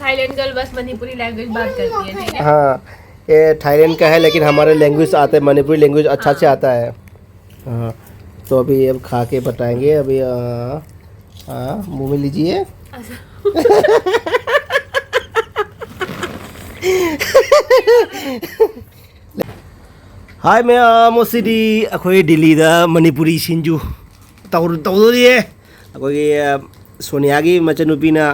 Thailand girl बस Manipuri language बात करती है, ठीक है? हाँ, ये थाईलैंड का है लेकिन हमारे लैंग्वेज आते हैं, मणिपुरी लैंग्वेज अच्छा से आता है। हाँ, तो अभी अब खा के बताएंगे। अभी मुँह में लीजिए। हाय मैं मोसिडी अखोई दिल्ली दा मणिपुरी सिंजू तौदोरी अखोई सोनियागी मचनुपीना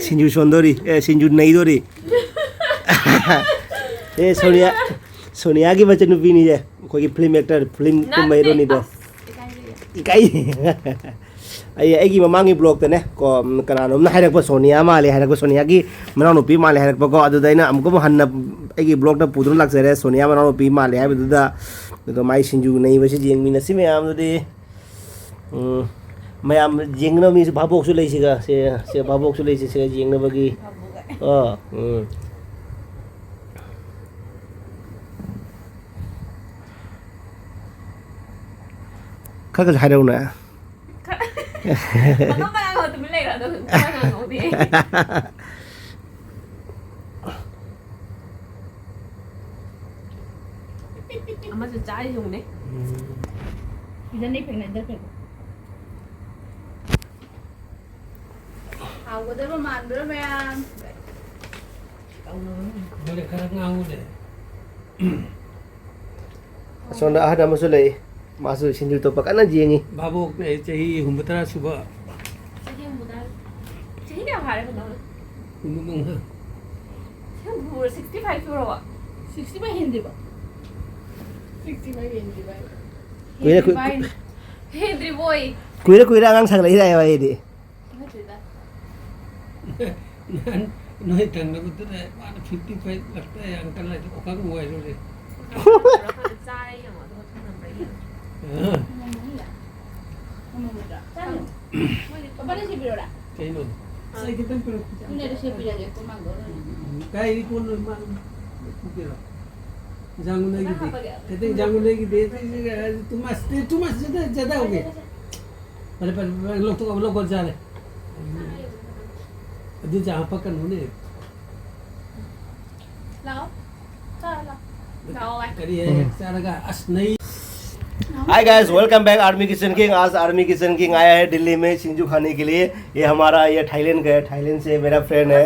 सिंजू सोंदोरी सिंजू नईदोरी ए सोनियागी मचनुपीनी जे अखोई फिल्म एक्टर फिल्म कुमैरोनी दो इकाई ꯑꯩꯒꯤ ꯃꯃꯥꯡꯒꯤ ꯕ꯭ꯂꯣꯛꯇꯅꯦ ꯀꯣ ꯀꯅꯥꯅꯣꯝꯅ ꯍꯥꯏꯔꯛꯄ ꯁꯣꯅꯤꯌꯥ ꯃꯥꯜꯂꯦ ꯍꯥꯏꯔꯛꯄ ꯁꯣꯅꯤꯌꯥꯒꯤ ꯃꯅꯥꯎꯅꯨꯄꯤ ꯃꯥꯜꯂꯦ ꯍꯥꯏꯔꯛꯄꯀꯣ ꯑꯗꯨꯗ ꯑꯩꯅ ꯑꯃꯨꯛꯀ ꯍꯟꯅ ꯑꯩꯒꯤ ꯕ꯭ꯂꯣꯛꯇ ꯄꯨꯗꯨꯅ ꯂꯥꯛꯆꯔꯦ ꯁꯣꯅꯤꯌꯥ ꯃꯅꯥꯎꯅꯨꯄꯤ ꯃꯥꯜꯂꯦ ꯍꯥꯏꯕꯗꯨꯗ ꯑꯗꯨꯒ ꯃꯥꯏ ꯁꯤꯡꯖꯨ ꯅꯩꯕꯁꯤ ꯌꯦꯡꯃꯤꯟꯅꯁꯤ ꯃꯌꯥꯝꯗꯨꯗꯤ ꯃꯌꯥꯝ ꯌꯦꯡꯅꯕ ꯃꯤꯁꯨ ꯚꯥꯕꯣꯛꯁꯨ ꯂꯩꯁꯤꯒ ꯁꯦ ꯚꯥꯕꯣꯛꯁꯨ ꯂꯩꯁꯤ ꯁꯤꯒ ꯌꯦꯡꯅꯕꯒꯤ ꯈꯔ ꯈꯔ ꯍꯥꯏꯔꯛꯎꯅ अमसे चाय होने इधर नहीं फेंकना, इधर फेंको। आओ उधर वो मान दो मैम मेरे खरक ngawu deh. Sonda ahad amusu lay masu sinju to pakana jengi Babok ne chahi humbatra suba. चाहिए क्या खा रहे हो? Umung ha. हम पूरे 65 यूरो 65 हिंदी बा 65 हिंदी बा हेद्री boy kuira ngang sang lay dai wai di Noi tang na kutu deh. Mana 55 लगता है अंकल है तो ओका को हुआ है रे. चाय या तो थोड़ा नंबर ही Papa na si Birola. Kayo nun. Sa ikitan pero. Ini ada si Birola ko mango. Kaya ipon nun man. Kukira. Jangan lagi deh. Kata jangan lagi deh. Tu mas ज़्यादा हो गए. पर लोग तो अब लोग बहुत ज़्यादा. अभी जहाँ पकड़ होने. लाओ लाओ करिए सारा का असनई. Hi guys, welcome back army kitchen king. आज आर्मी किचन किंग आया है दिल्ली में सिंजू खाने के लिए। ये हमारा ये थाईलैंड का है, थाईलैंड से मेरा फ्रेंड है।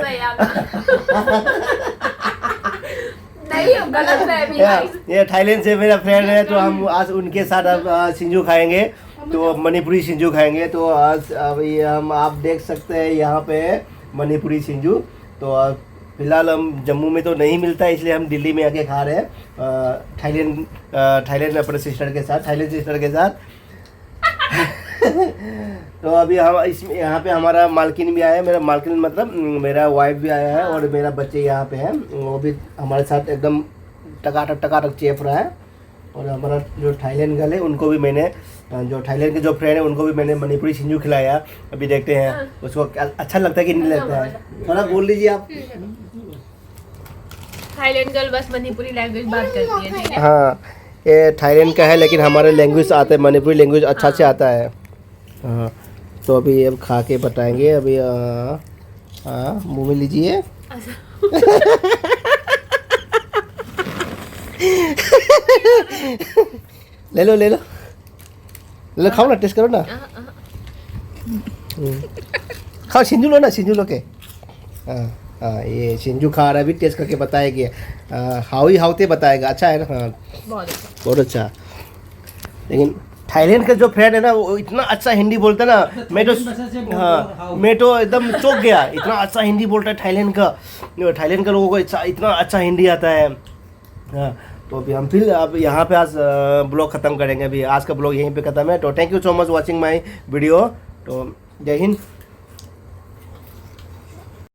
नहीं गलत है अभी। ये थाईलैंड से मेरा फ्रेंड है, तो हम आज उनके साथ अब सिंजू खाएंगे, तो मणिपुरी सिंजू खाएंगे। तो आज अभी हम आप देख सकते हैं यहाँ पे मणिपुरी सिंजू। तो फिलहाल हम जम्मू में तो नहीं मिलता है, इसलिए हम दिल्ली में आके खा रहे हैं थाईलैंड अपने सिस्टर के साथ, थाईलैंड सिस्टर के साथ। तो अभी हम इसमें यहाँ पे हमारा मालकिन भी आया है, मेरा मालकिन मतलब मेरा वाइफ भी आया है और मेरा बच्चे यहाँ पे हैं, वो भी हमारे साथ एकदम टकाटक चेप रहा है। और हमारा जो थाईलैंड गर्ल है उनको भी मैंने, जो थाईलैंड के जो फ्रेंड है उनको भी मैंने मणिपुरी सिंजू खिलाया। अभी देखते हैं उसको अच्छा लगता है कि नहीं लगता है। थोड़ा बोल लीजिए आप। थाईलैंड गर्ल बस मणिपुरी लैंग्वेज बात करती है, ठीक है? हाँ, ये थाईलैंड का है लेकिन हमारे लैंग्वेज आते हैं, मणिपुरी लैंग्वेज अच्छा से आता है। हाँ, तो अभी अब खा के बताएंगे। अभी मुँह में लीजिए। ले लो खाओ ना, टेस्ट करो ना। खाओ, सिंजू लो ना, सिंजू लो के। हाँ, ये सिंजू खा रहा है, अभी टेस्ट करके बताएगी। हाउते बताएगा। अच्छा है ना? हाँ, बहुत अच्छा। लेकिन थाईलैंड का जो फ्रेंड है ना, वो इतना अच्छा हिंदी बोलता है ना, मैं तो एकदम चौंक गया। इतना अच्छा हिंदी बोलता है थाईलैंड का लोगों को इतना अच्छा हिंदी आता है। हाँ, तो अभी हम फिर अब यहाँ पे आज ब्लॉग ख़त्म करेंगे। अभी आज का ब्लॉग यहीं पे ख़त्म है। तो thank you so much watching my video. तो जय हिंद।